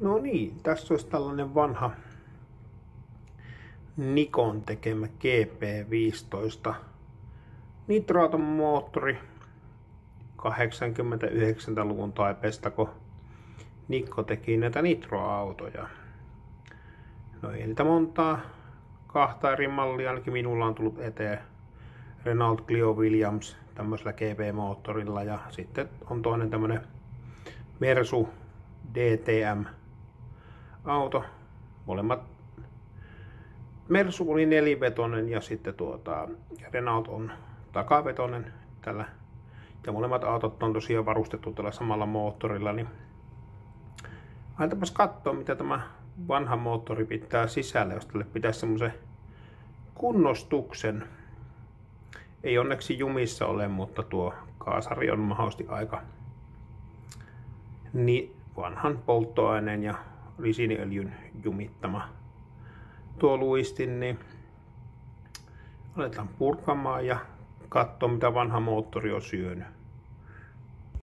No niin, tässä olisi tällainen vanha Nikon tekemä GP15 nitroauton moottori 80-90-luvun taipeesta, kun Nikko teki näitä nitroautoja. No ei niitä montaa, kahta eri mallia ainakin minulla on tullut eteen. Renault Clio Williams tämmöisellä GP-moottorilla ja sitten on toinen tämmönen Mersu DTM auto. Molemmat Mersu oli nelivetonen ja sitten Renault on takavetonen tällä. Ja molemmat autot on tosiaan varustettu tällä samalla moottorilla, niin laitapas katsoa mitä tämä vanha moottori pitää sisällä, jos tälle pitäisi semmoisen kunnostuksen. Ei onneksi jumissa ole, mutta tuo kaasari on mahdollisesti aika niin vanhan polttoaineen ja risiiniöljyn jumittama tuo luistin, niin aletaan purkamaan ja katsoa mitä vanha moottori on syönyt.